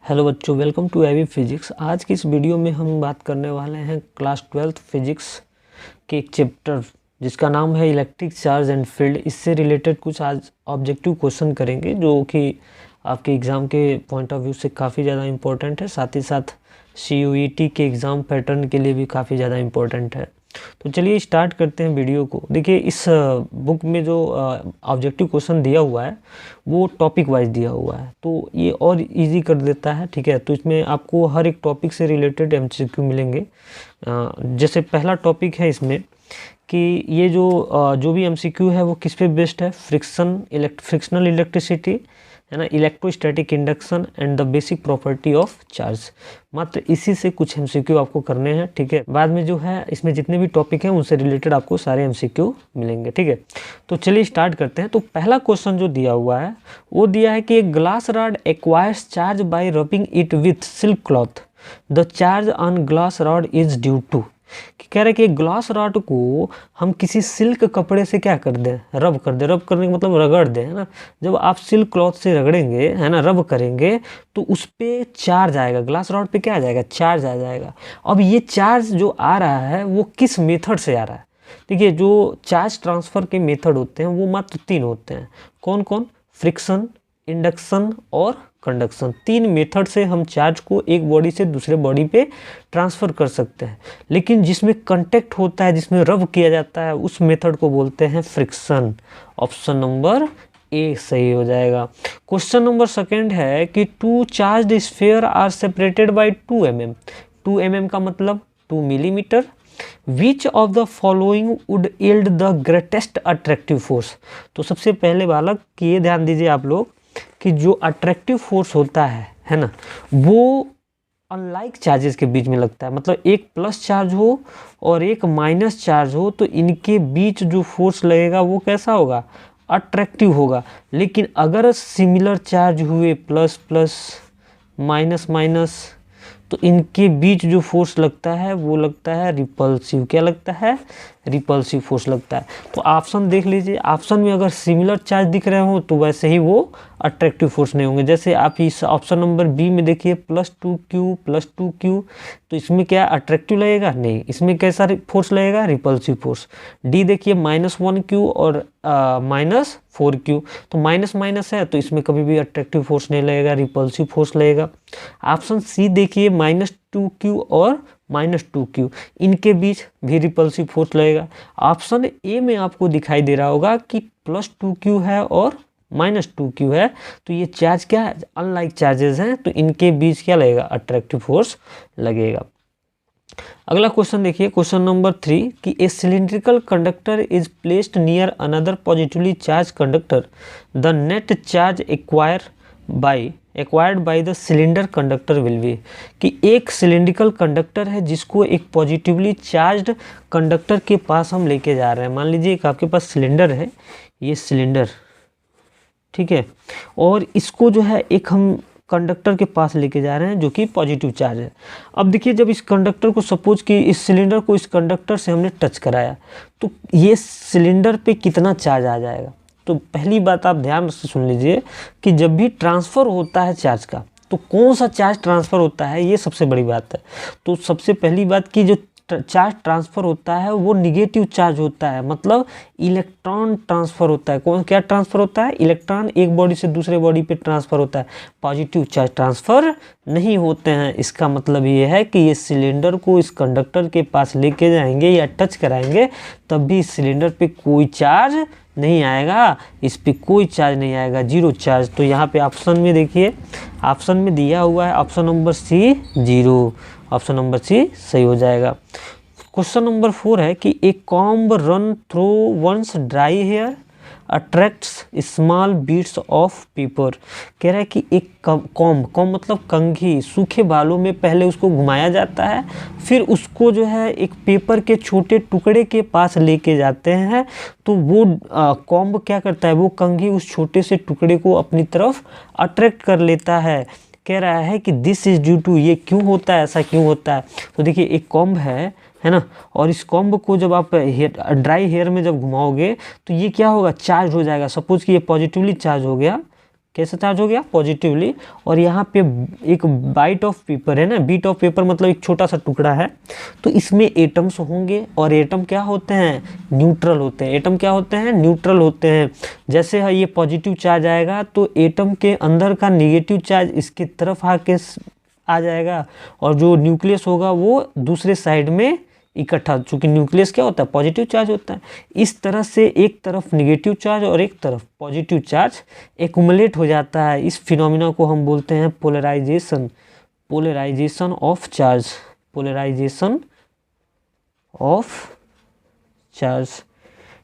Hello बच्चों, welcome to AV physics. आज की इस वीडियो में हम बात करने वाले हैं क्लास 12th फिजिक्स के एक चैप्टर जिसका नाम है इलेक्ट्रिक चार्ज एंड फील्ड। इससे रिलेटेड कुछ आज ऑब्जेक्टिव क्वेश्चन करेंगे जो कि आपके एग्ज़ाम के पॉइंट ऑफ व्यू से काफ़ी ज़्यादा इम्पोर्टेंट है, साथ ही साथ CUET के एग्ज़ाम पैटर्न के लिए भी काफ़ी ज़्यादा इम्पोर्टेंट है। तो चलिए स्टार्ट करते हैं वीडियो को। देखिए, इस बुक में जो ऑब्जेक्टिव क्वेश्चन दिया हुआ है वो टॉपिक वाइज दिया हुआ है, तो ये और इजी कर देता है। ठीक है, तो इसमें आपको हर एक टॉपिक से रिलेटेड MCQ मिलेंगे। जैसे पहला टॉपिक है इसमें कि ये जो भी MCQ है वो किस पे बेस्ड है, फ्रिक्शनल इलेक्ट्रिसिटी है ना, electrostatic induction and the basic property of charge. मात्र इसी से कुछ MCQ आपको करने हैं। ठीक है, बाद में जो है इसमें जितने भी टॉपिक हैं उनसे रिलेटेड आपको सारे MCQ मिलेंगे। ठीक है, तो चलिए स्टार्ट करते हैं। तो पहला क्वेश्चन जो दिया हुआ है वो दिया है कि एक glass rod acquires charge by rubbing it with silk cloth, the charge on glass rod is due to. कह रहे कि ग्लास रॉड को हम किसी सिल्क कपड़े से क्या कर दें, रब कर दें। रब करने का मतलब रगड़ दें, है ना। जब आप सिल्क क्लॉथ से रगड़ेंगे, है ना, रब करेंगे तो उस पर चार्ज आएगा, ग्लास रॉड पे क्या आ जाएगा, चार्ज आ जाएगा। अब ये चार्ज जो आ रहा है वो किस मेथड से आ रहा है। देखिए, जो चार्ज ट्रांसफ़र के मेथड होते हैं वो मात्र 3 होते हैं। कौन कौन? फ्रिक्शन, इंडक्शन और कंडक्शन। 3 मेथड से हम चार्ज को एक बॉडी से दूसरे बॉडी पे ट्रांसफ़र कर सकते हैं, लेकिन जिसमें कांटेक्ट होता है, जिसमें रब किया जाता है, उस मेथड को बोलते हैं फ्रिक्शन। ऑप्शन नंबर ए सही हो जाएगा। क्वेश्चन नंबर सेकंड है कि 2 charged sphere are separated by 2 mm। 2 mm का मतलब 2 millimetre. Which of the following would yield the greatest attractive force. तो सबसे पहले बालक कि ये ध्यान दीजिए आप लोग कि जो अट्रैक्टिव फोर्स होता है ना, वो अनलाइक चार्जेस के बीच में लगता है। मतलब एक प्लस चार्ज हो और एक माइनस चार्ज हो तो इनके बीच जो फोर्स लगेगा वो कैसा होगा, अट्रैक्टिव होगा। लेकिन अगर सिमिलर चार्ज हुए, प्लस प्लस माइनस माइनस, तो इनके बीच जो फोर्स लगता है वो लगता है रिपल्सिव। क्या लगता है? रिपल्सिव फोर्स लगता है। तो ऑप्शन देख लीजिए, ऑप्शन में अगर सिमिलर चार्ज दिख रहे हो तो वैसे ही वो अट्रैक्टिव फोर्स नहीं होंगे। जैसे आप इस ऑप्शन नंबर बी में देखिए +2Q, तो इसमें क्या अट्रैक्टिव लगेगा? नहीं। इसमें कैसा फोर्स लगेगा? Repulsive force. डी देखिए -1Q और -4Q, तो माइनस माइनस है तो इसमें कभी भी अट्रैक्टिव फोर्स नहीं लगेगा, रिपल्सिव फोर्स लगेगा। ऑप्शन सी देखिए -2Q और -2Q, इनके बीच भी रिपल्सिव फोर्स लगेगा। ऑप्शन ए में आपको दिखाई दे रहा होगा कि +2Q है और -2Q है, तो ये चार्ज क्या है, अनलाइक चार्जेस हैं, तो इनके बीच क्या लगेगा, अट्रैक्टिव फोर्स लगेगा। अगला क्वेश्चन देखिए, क्वेश्चन नंबर 3 कि a cylindrical conductor is placed near another positively charge conductor, the net charge acquired by the cylinder conductor will be. कि एक सिलिंड्रिकल कंडक्टर है जिसको एक पॉजिटिवली चार्ज्ड कंडक्टर के पास हम लेके जा रहे हैं। मान लीजिए एक आपके पास सिलेंडर है, ये सिलेंडर, ठीक है, और इसको जो है एक हम कंडक्टर के पास लेके जा रहे हैं जो कि पॉजिटिव चार्ज है। अब देखिए, जब इस कंडक्टर को, सपोज कि इस सिलेंडर को इस कंडक्टर से हमने टच कराया तो ये सिलेंडर पे कितना चार्ज आ जाएगा। तो पहली बात आप ध्यान से सुन लीजिए कि जब भी ट्रांसफ़र होता है चार्ज का, तो कौन सा चार्ज ट्रांसफ़र होता है, ये सबसे बड़ी बात है। तो सबसे पहली बात कि जो चार्ज ट्रांसफ़र होता है वो निगेटिव चार्ज होता है, मतलब इलेक्ट्रॉन ट्रांसफ़र होता है। कौन क्या ट्रांसफ़र होता है? इलेक्ट्रॉन एक बॉडी से दूसरे बॉडी पे ट्रांसफ़र होता है, पॉजिटिव चार्ज ट्रांसफ़र नहीं होते हैं। इसका मतलब ये है कि ये सिलेंडर को इस कंडक्टर के पास लेके जाएंगे या टच कराएंगे तब भी इस सिलेंडर पे कोई चार्ज नहीं आएगा, इस पे कोई चार्ज नहीं आएगा, जीरो चार्ज। तो यहाँ पे ऑप्शन में देखिए, ऑप्शन में दिया हुआ है option number C 0। Option number C सही हो जाएगा। क्वेश्चन नंबर 4 है कि a comb run through one's dry hair attracts small bits of paper. कह रहा है कि एक कॉम्ब मतलब कंघी, सूखे बालों में पहले उसको घुमाया जाता है, फिर उसको जो है एक पेपर के छोटे टुकड़े के पास लेके जाते हैं, तो वो कॉम्ब क्या करता है, वो कंघी उस छोटे से टुकड़े को अपनी तरफ अट्रैक्ट कर लेता है। कह रहा है कि दिस इज ड्यू टू, ये क्यों होता है, ऐसा क्यों होता है। तो देखिए, एक कॉम्ब है ना, और इस कॉम्ब को जब आप ड्राई हेयर में जब घुमाओगे तो ये क्या होगा, चार्ज हो जाएगा। सपोज कि ये पॉजिटिवली चार्ज हो गया, कैसे चार्ज हो गया, पॉजिटिवली। और यहाँ पे एक बाइट ऑफ पेपर है ना, बीट ऑफ पेपर मतलब एक छोटा सा टुकड़ा है, तो इसमें एटम्स होंगे और एटम क्या होते हैं, न्यूट्रल होते हैं। एटम क्या होते हैं, न्यूट्रल होते हैं। जैसे ये पॉजिटिव चार्ज आएगा तो एटम के अंदर का नेगेटिव चार्ज इसकी तरफ आके आ जाएगा और जो न्यूक्लियस होगा वो दूसरे साइड में इकट्ठा, चूंकि न्यूक्लियस क्या होता है, पॉजिटिव चार्ज होता है। इस तरह से एक तरफ नेगेटिव चार्ज और एक तरफ पॉजिटिव चार्ज एक्युमुलेट हो जाता है। इस फिनोमिना को हम बोलते हैं polarisation, polarisation of charge, polarisation of charge.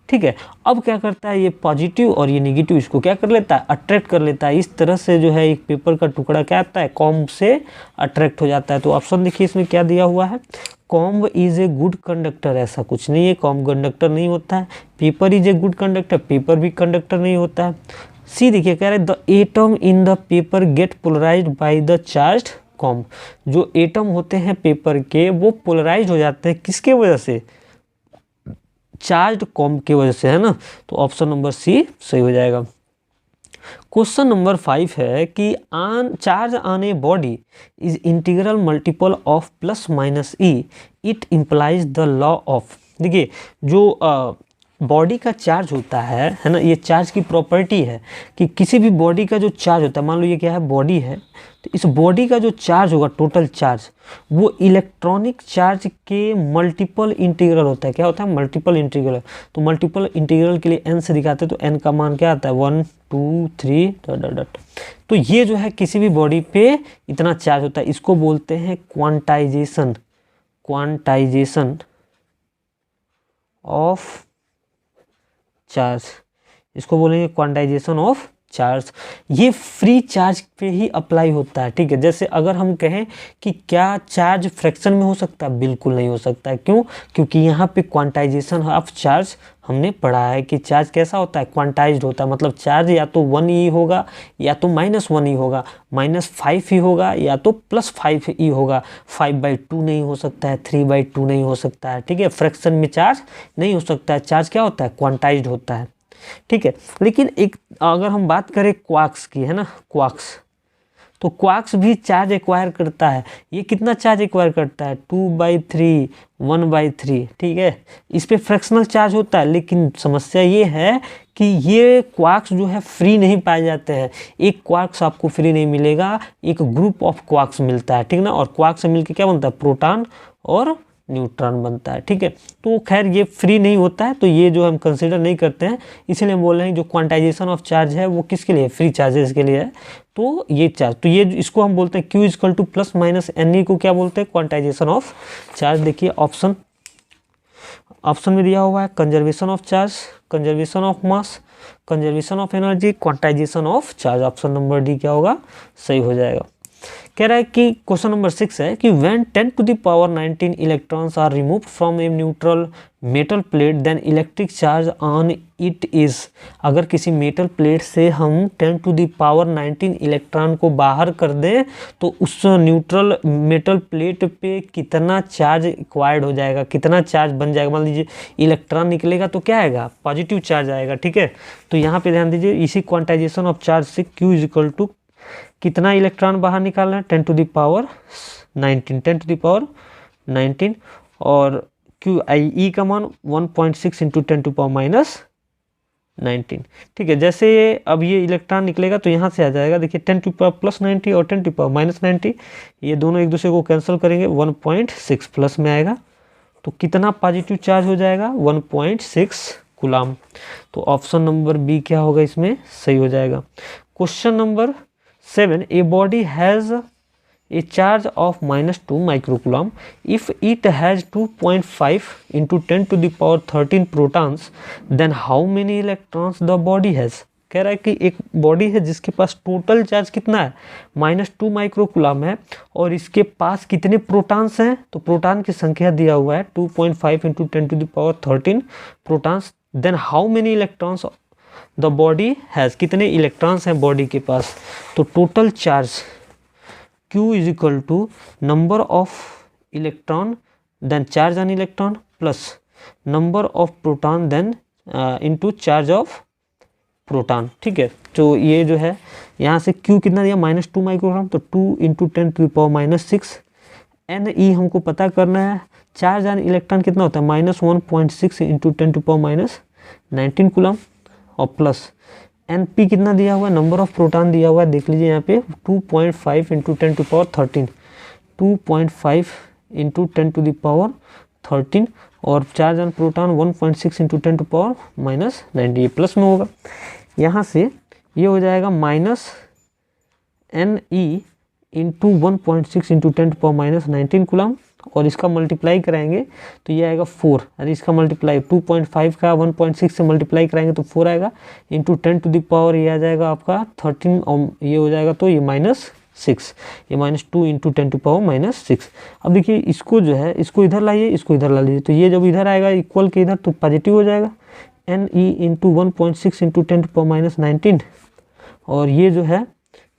ठीक है, अब क्या करता है ये पॉजिटिव और ये नेगेटिव इसको क्या कर लेता है, अट्रैक्ट कर लेता है। इस तरह से जो है एक पेपर का टुकड़ा क्या आता है, कॉम्ब से अट्रैक्ट हो जाता है। तो ऑप्शन देखिए इसमें क्या दिया हुआ है, comb is a good conductor. ऐसा कुछ नहीं है, कॉम्ब कंडक्टर नहीं होता है। Paper is a good conductor, paper भी कंडक्टर नहीं होता है। सी देखिए कह रहे हैं the atom in the paper get polarised by the charged comb. जो एटम होते हैं पेपर के वो पोलराइज हो जाते हैं किसके वजह से, चार्ज्ड कॉम्ब की वजह से, है ना। तो ऑप्शन नंबर सी सही हो जाएगा। क्वेश्चन नंबर 5 है कि charge on a body is integral multiple of plus minus E, it implies the law of. देखिए जो बॉडी का चार्ज होता है ना, ये चार्ज की प्रॉपर्टी है कि किसी भी बॉडी का जो चार्ज होता है, मान लो ये क्या है, बॉडी है, तो इस बॉडी का जो चार्ज होगा, टोटल चार्ज, वो इलेक्ट्रॉनिक चार्ज के मल्टीपल इंटीग्रल होता है। क्या होता है, मल्टीपल इंटीग्रल। तो मल्टीपल इंटीग्रल के लिए n से दिखाते हैं, तो n का मान क्या आता है, 1 2 3 ... तो ये जो है किसी भी बॉडी पे इतना चार्ज होता है, इसको बोलते हैं क्वांटाइजेशन, क्वांटाइजेशन ऑफ चार्ज, इसको बोलेंगे क्वांटाइजेशन ऑफ चार्ज। ये फ्री चार्ज पे ही अप्लाई होता है। ठीक है, जैसे अगर हम कहें कि क्या चार्ज फ्रैक्शन में हो सकता है, बिल्कुल नहीं हो सकता है। क्यों, क्योंकि यहाँ पे क्वांटाइजेशन ऑफ चार्ज हमने पढ़ा है कि चार्ज कैसा होता है, क्वांटाइज्ड होता है। मतलब चार्ज या तो 1 ई होगा या तो -1 ई होगा, -5 ई होगा या तो +5 ई होगा। 5/2 नहीं हो सकता है, 3/2 नहीं हो सकता है। ठीक है, फ्रैक्शन में चार्ज नहीं हो सकता है। चार्ज क्या होता है, क्वांटाइज्ड होता है। ठीक है, लेकिन एक अगर हम बात करें क्वार्क्स की, है ना, क्वार्क्स, तो क्वार्क्स भी चार्ज एक्वायर करता है। ये कितना चार्ज एक्वायर करता है, 2/3 1/3। ठीक है, इस पे फ्रैक्शनल चार्ज होता है, लेकिन समस्या ये है कि ये क्वार्क्स जो है फ्री नहीं पाए जाते हैं। एक क्वार्क्स आपको फ्री नहीं मिलेगा, एक ग्रुप ऑफ क्वार्क्स मिलता है। ठीक ना, और क्वार्क्स से मिलकर क्या बनता है, प्रोटॉन और न्यूट्रॉन बनता है। ठीक है, तो खैर ये फ्री नहीं होता है, तो ये जो हम कंसीडर नहीं करते हैं, इसीलिए हम बोल रहे हैं जो क्वांटाइजेशन ऑफ चार्ज है वो किसके लिए, फ्री चार्जेस के लिए है। तो ये चार्ज, तो ये इसको हम बोलते हैं Q = +-ne को क्या बोलते हैं, क्वांटाइजेशन ऑफ चार्ज। देखिए ऑप्शन में दिया हुआ है conservation of charge, conservation of mass, conservation of energy, quantization of charge. Option number D क्या होगा, सही हो जाएगा। कह रहा है कि क्वेश्चन नंबर 6 है कि when 10⁻19 electrons are removed from a neutral metal plate then electric charge on it is. अगर किसी मेटल प्लेट से हम 10⁻19 इलेक्ट्रॉन को बाहर कर दें तो उस न्यूट्रल मेटल प्लेट पे कितना चार्ज एक्वायर्ड हो जाएगा, कितना चार्ज बन जाएगा। मान लीजिए इलेक्ट्रॉन निकलेगा तो क्या आएगा, पॉजिटिव चार्ज आएगा। ठीक है, तो यहाँ पे ध्यान दीजिए, इसी क्वांटाइजेशन ऑफ चार्ज से Q = कितना इलेक्ट्रॉन बाहर निकाल रहे हैं, 10⁻19 और E का मान 1.6 × 10⁻−19। ठीक है, जैसे अब ये इलेक्ट्रॉन निकलेगा तो यहाँ से आ जाएगा, देखिए 10⁻+90 और 10⁻−90, ये दोनों एक दूसरे को कैंसिल करेंगे, 1.6 प्लस में आएगा। तो कितना पॉजिटिव चार्ज हो जाएगा, 1.6 कूलम। तो ऑप्शन नंबर बी क्या होगा, इसमें सही हो जाएगा। Question number 7, a body has a charge of -2 microcoulomb. If it has 2.5 × 10⁻13 protons, then how many electrons the body has? कह रहा है कि एक बॉडी है जिसके पास टोटल चार्ज कितना है, -2 माइक्रोकूलम है, और इसके पास कितने प्रोटॉन्स हैं, तो प्रोटॉन की संख्या दिया हुआ है 2.5 × 10⁻13 protons. Then how many electrons the body has, कितने इलेक्ट्रॉन्स हैं बॉडी के पास। तो total charge Q = number of electron then charge on electron plus number of proton then into charge of proton. ठीक है, तो ये जो है यहाँ से Q कितना दिया -2 माइक्रोग्राम, तो 2 × 10⁻⁶। Ne हमको पता करना है, चार्ज ऑन इलेक्ट्रॉन कितना होता है -1.6 × 10⁻19 कूलम, और प्लस Np कितना दिया हुआ है, नंबर ऑफ प्रोटॉन दिया हुआ है, देख लीजिए यहाँ पे 2.5 × 10⁻13, 2.5 × 10⁻13, और चार्ज ऑन प्रोटॉन 1.6 × 10⁻−90, ये प्लस में होगा। यहाँ से ये हो जाएगा -Ne × 1.6 × 10⁻−19 कूलम, और इसका मल्टीप्लाई कराएंगे तो ये आएगा 4, अरे इसका मल्टीप्लाई 2.5 का 1.6 से मल्टीप्लाई कराएंगे तो 4 आएगा, इंटू 10⁻, ये आ जाएगा आपका 13, और ये हो जाएगा तो ये -6, ये -2 × 10⁻⁻6। अब देखिए इसको जो है, इसको इधर लाइए, इसको इधर ला लीजिए, तो ये जब इधर आएगा इक्वल के इधर, तो पॉजिटिव हो जाएगा, Ne × 1.6 × 10⁻19, और ये जो है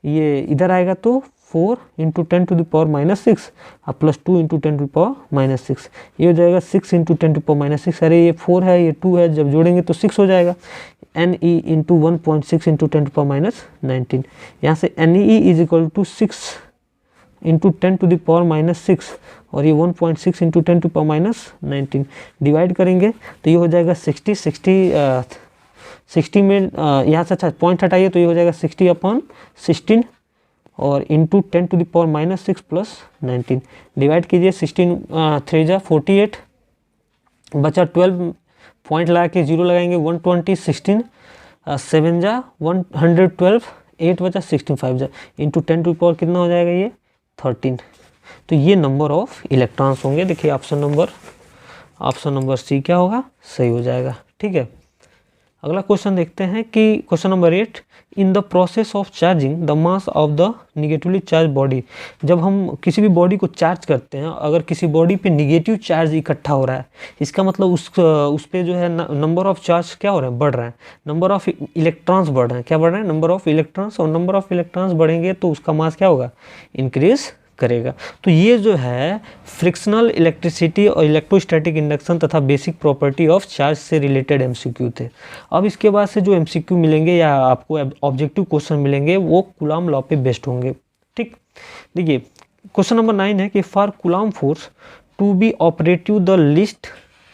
ये इधर आएगा तो 4 × 10⁻⁻6 और प्लस 2 × 10⁻⁻6, ये हो जाएगा 6 × 10⁻⁻6। अरे ये 4 है, ये 2 है, जब जोड़ेंगे तो 6 हो जाएगा। Ne × 1.6 × 10⁻19, यहाँ से Ne = 6 × 10⁻⁻6, और ये 1.6 × 10⁻⁻19 डिवाइड करेंगे तो ये हो जाएगा 60 में यहाँ से अच्छा पॉइंट हटाइए तो ये हो जाएगा 60/16, और इंटू 10⁻⁻6 प्लस 19 डिवाइड कीजिए, 16 3 जा 48, बचा 12, पॉइंट लगा के 0 लगाएंगे, 120, 16 7 जा 112, 8 बचा 16, 5 जा इंटू 10⁻, कितना हो जाएगा ये 13। तो ये नंबर ऑफ इलेक्ट्रॉन्स होंगे। देखिए ऑप्शन नंबर सी क्या होगा, सही हो जाएगा। ठीक है, अगला क्वेश्चन देखते हैं कि question number 8, in the process of charging the mass of the negatively charge body. जब हम किसी भी बॉडी को चार्ज करते हैं, अगर किसी बॉडी पे निगेटिव चार्ज इकट्ठा हो रहा है, इसका मतलब उस पे जो है नंबर ऑफ चार्ज क्या हो रहा है, बढ़ रहा है, नंबर ऑफ इलेक्ट्रॉन्स बढ़ रहे हैं, क्या बढ़ रहे हैं, नंबर ऑफ इलेक्ट्रॉन्स, और नंबर ऑफ इलेक्ट्रॉन्स बढ़ेंगे तो उसका मास क्या होगा, इंक्रीज करेगा। तो ये जो है फ्रिक्शनल इलेक्ट्रिसिटी और इलेक्ट्रोस्टैटिक इंडक्शन तथा बेसिक प्रॉपर्टी ऑफ चार्ज से रिलेटेड एमसीक्यू थे। अब इसके बाद से जो एमसीक्यू मिलेंगे या आपको ऑब्जेक्टिव क्वेश्चन मिलेंगे वो कूलॉम लॉ पे बेस्ड होंगे। ठीक, देखिए क्वेश्चन नंबर 9 है कि for Coulomb force to be operative the least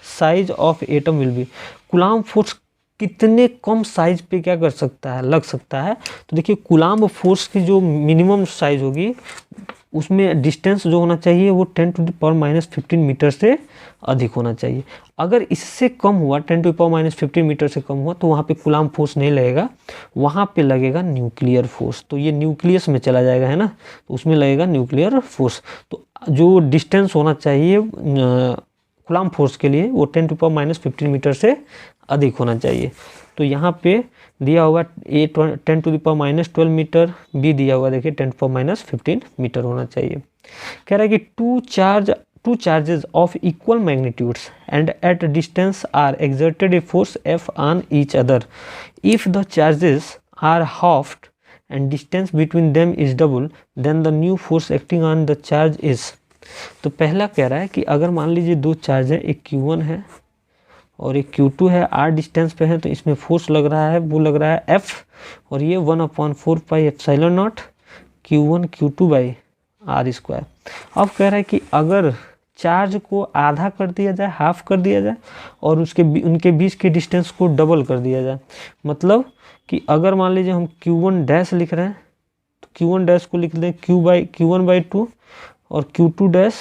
size of atom will be. Coulomb force कितने कम साइज पे क्या कर सकता है, लग सकता है। तो देखिए कूलॉम फोर्स की जो मिनिमम साइज होगी उसमें डिस्टेंस जो होना चाहिए वो 10⁻⁻15 मीटर से अधिक होना चाहिए। अगर इससे कम हुआ, 10⁻⁻15 मीटर से कम हुआ, तो वहाँ पे कूलॉम फोर्स नहीं लगेगा, वहाँ पे लगेगा न्यूक्लियर फोर्स। तो ये न्यूक्लियस में चला जाएगा, है ना, तो उसमें लगेगा न्यूक्लियर फोर्स। तो जो डिस्टेंस होना चाहिए कूलॉम फोर्स के लिए वो 10⁻⁻15 मीटर से अधिक होना चाहिए। तो यहाँ पे दिया हुआ A 10⁻12 मीटर, B दिया हुआ देखिए 10⁻15 मीटर होना चाहिए। कह रहा है कि two charges of equal magnitudes and at distance are exerted a force F on each other if the charges are halved and distance between them is double then the new force acting on the charge is. तो पहला कह रहा है कि अगर मान लीजिए दो चार्ज है, एक Q1 है और एक Q2 है, r डिस्टेंस पे है, तो इसमें फोर्स लग रहा है, वो लग रहा है F, और ये 1/4πε0 Q1 Q2/r²। अब कह रहा है कि अगर चार्ज को आधा कर दिया जाए, हाफ कर दिया जाए, और उनके बीच के डिस्टेंस को डबल कर दिया जाए, मतलब कि अगर मान लीजिए हम Q1 डैश लिख रहे हैं तो Q1 डैश को लिख दें Q1/2 और Q2 डैश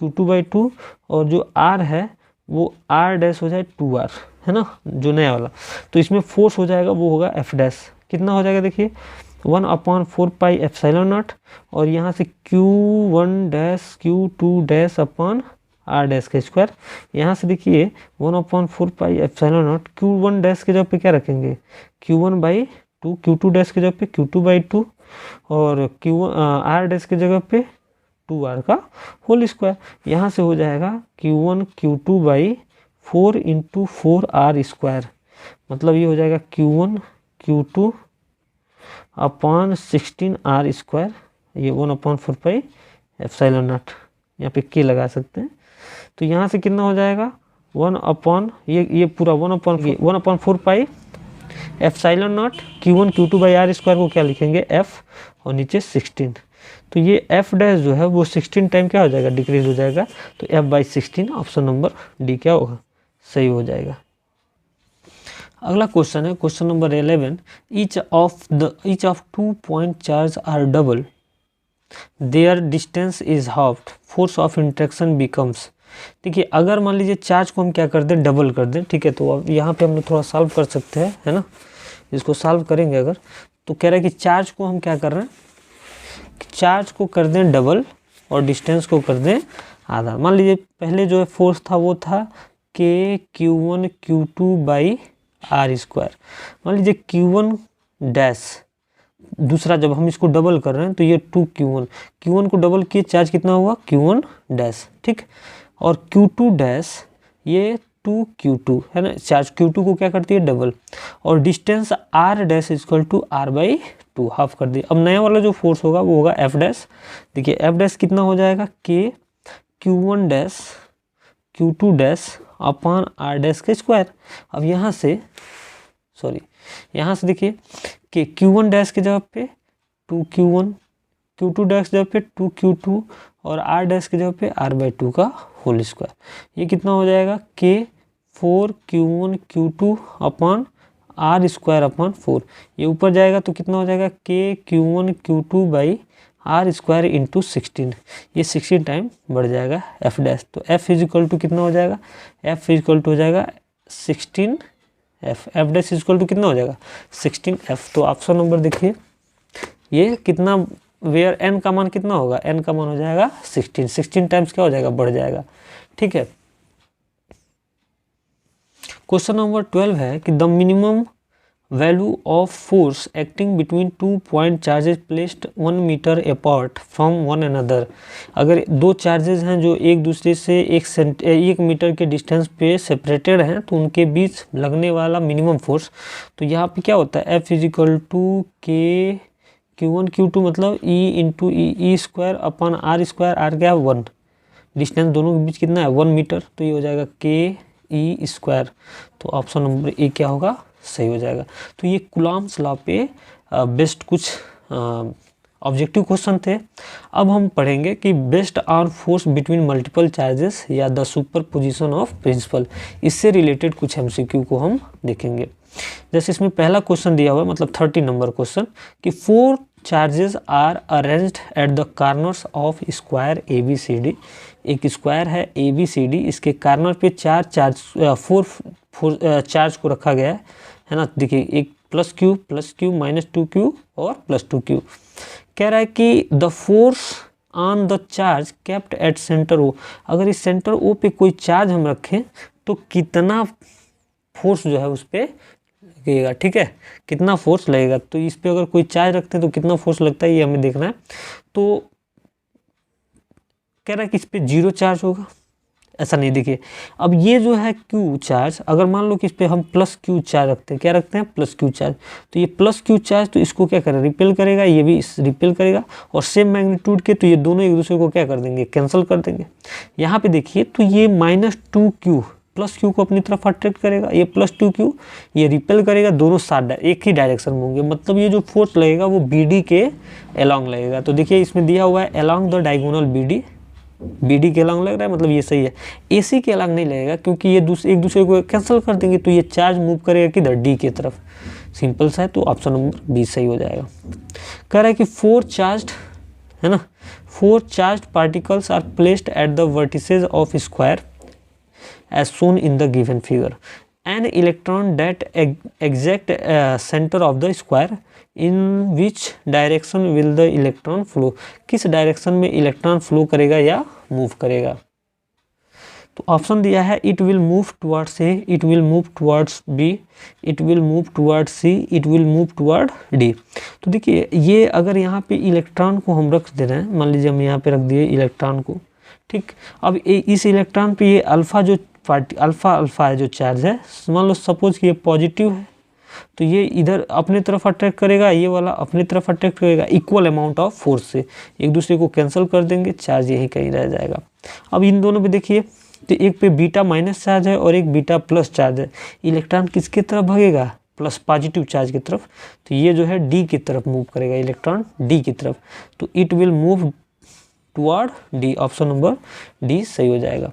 Q2/2, और जो R है वो R डैश हो जाए 2R, है ना, जो नया वाला। तो इसमें फोर्स हो जाएगा वो होगा F डैश, कितना हो जाएगा देखिए 1/4πε0, और यहाँ से Q1 dash Q2 dash upon R dash का स्क्वायर। यहाँ से देखिए 1/4πε0, Q1 डैश के जगह पे क्या रखेंगे Q1/2, Q2 डैश के जगह पे Q2/2, और R डैश के जगह पे 2R का होल स्क्वायर। यहाँ से हो जाएगा Q1 Q2/4 × 4R², मतलब ये हो जाएगा Q1 Q2 अपॉन 16R², ये 1/4πε0, यहाँ पे K लगा सकते हैं। तो यहाँ से कितना हो जाएगा ये पूरा 1/4π epsilon not Q1 Q2 by R square को क्या लिखेंगे F और नीचे 16। तो ये F डैश जो है वो 16 टाइम क्या हो जाएगा, डिक्रीज हो जाएगा। तो F by 16 option number D क्या होगा, सही हो जाएगा। अगला क्वेश्चन है question number 11। Each of 2 point charge are double, their distance is half, force of interaction becomes. देखिए अगर मान लीजिए चार्ज को हम क्या कर दें, डबल कर दें, ठीक है, तो अब यहाँ पे हम लोग थोड़ा सॉल्व कर सकते हैं, है ना। इसको सॉल्व करेंगे अगर, तो कह रहा है कि चार्ज को हम क्या कर रहे हैं, चार्ज को कर दें डबल और डिस्टेंस को कर दें आधा। मान लीजिए पहले जो है फोर्स था वो था के Q1 Q2 by R square. मान लीजिए Q1 डैश, दूसरा जब हम इसको डबल कर रहे हैं तो ये 2Q1 को डबल किए, चार्ज कितना हुआ Q1 डैश, ठीक। और Q2 डैश ये 2Q2 है ना, चार्ज Q2 को क्या करती है, डबल। और distance R dash equal to R by 2 half कर दिया। अब नया वाला जो फोर्स होगा वो होगा F डैश। देखिए F डैश कितना हो जाएगा, के Q1 dash Q2 dash upon R dash का स्क्वायर। अब यहाँ से देखिए कि Q1 डैश के जगह पे 2Q1, Q2 डैश के जगह पे 2Q2 और R डैश के जगह पे R बाई 2 का होल स्क्वायर। ये कितना हो जाएगा, के 4Q1 Q2 upon R square upon 4। ये ऊपर जाएगा तो कितना हो जाएगा, के Q1 Q2 by R square into 16। ये 16 टाइम बढ़ जाएगा F डैश। तो F इज इक्वल टू कितना हो जाएगा, F इज इक्वल टू हो जाएगा 16F। F dash is equal to कितना हो जाएगा, 16F। तो ऑप्शन नंबर देखिए ये कितना, वेयर n का मान कितना होगा, n का मान हो जाएगा 16 टाइम्स क्या हो जाएगा, बढ़ जाएगा, ठीक है। क्वेश्चन नंबर 12 है कि the minimum value of force acting between 2 point charges placed 1 metre apart from one another. अगर दो चार्जेस हैं जो एक दूसरे से 1 मीटर के डिस्टेंस पे सेपरेटेड हैं तो उनके बीच लगने वाला मिनिमम फोर्स। तो यहाँ पे क्या होता है, F इज इक्वल टू के Q1 Q2 मतलब E into E square upon R square. R क्या है 1, डिस्टेंस दोनों के बीच कितना है 1 मीटर, तो ये हो जाएगा के ई स्क्वायर। तो ऑप्शन नंबर ए क्या होगा, सही हो जाएगा। तो ये कूलॉम्स लॉ पे बेस्ट कुछ ऑब्जेक्टिव क्वेश्चन थे। अब हम पढ़ेंगे कि based on force between multiple charges या the superposition of principle, इससे रिलेटेड कुछ MCQ को हम देखेंगे। जैसे इसमें पहला क्वेश्चन दिया हुआ है, मतलब 30 नंबर क्वेश्चन, कि 4 charges are arranged at the corners of square ABCD। एक स्क्वायर है ABCD, इसके कार्नर पे 4 चार्ज को रखा गया है ना। देखिए एक +Q -2Q और +2Q। कह रहा है कि the force on the charge kept at centre O। अगर इस सेंटर O पे कोई चार्ज हम रखें तो कितना फोर्स जो है उस पर लगेगा, ठीक है, कितना फोर्स लगेगा। तो इस पे अगर कोई चार्ज रखते हैं तो कितना फोर्स लगता है ये हमें देखना है। तो कह रहा है कि इस पे 0 चार्ज होगा, ऐसा नहीं। देखिए अब ये जो है Q चार्ज, अगर मान लो कि इस पे हम +Q चार्ज रखते हैं, क्या रखते हैं +Q चार्ज, तो ये +Q चार्ज तो इसको क्या करेगा, रिपेल करेगा, ये भी रिपेल करेगा, और सेम मैग्नीट्यूड के तो ये दोनों एक दूसरे को क्या कर देंगे, कैंसिल कर देंगे। यहाँ पे देखिए तो ये -2Q +Q को अपनी तरफ अट्रैक्ट करेगा, ये +2Q ये रिपेल करेगा, दोनों साथ एक ही डायरेक्शन में होंगे, मतलब ये जो फोर्स लगेगा वो BD के अलोंग लगेगा। तो देखिए इसमें दिया हुआ है अलोंग द डायगोनल BD के अलोंग लग रहा है, मतलब ये सही है। AC के अलोंग नहीं लगेगा क्योंकि ये एक दूसरे को कैंसिल कर देंगे, तो ये चार्ज मूव करेगा किधर, D की तरफ। सिंपल सा है, तो ऑप्शन नंबर बी सही हो जाएगा। कह रहा है कि 4 चार्ज्ड है ना, 4 charged particles are placed at the vertices of square as shown in the given figure. An electron that exact center of the square, in which direction will the electron flow? किस direction में electron flow करेगा या move करेगा। तो option दिया है it will move towards A, it will move towards B, it will move towards C, it will move toward D। तो देखिए ये अगर यहाँ पे इलेक्ट्रॉन को हम रख दे रहे हैं, मान लीजिए हम यहाँ पे रख दिए इलेक्ट्रॉन को, ठीक। अब इस इलेक्ट्रॉन पे ये अल्फा है जो चार्ज है, मान लो सपोज कि ये पॉजिटिव है, तो ये इधर अपने तरफ अट्रैक्ट करेगा, ये वाला अपनी तरफ अट्रैक्ट करेगा, इक्वल अमाउंट ऑफ फोर्स से एक दूसरे को कैंसिल कर देंगे, चार्ज यहीं कहीं रह जाएगा। अब इन दोनों पे देखिए तो एक पे बीटा माइनस चार्ज है और एक बीटा प्लस चार्ज है, इलेक्ट्रॉन किसके तरफ भागेगा, प्लस पॉजिटिव चार्ज की तरफ, तो ये जो है डी की तरफ मूव करेगा, इलेक्ट्रॉन डी की तरफ, तो it will move toward D, option number D सही हो जाएगा।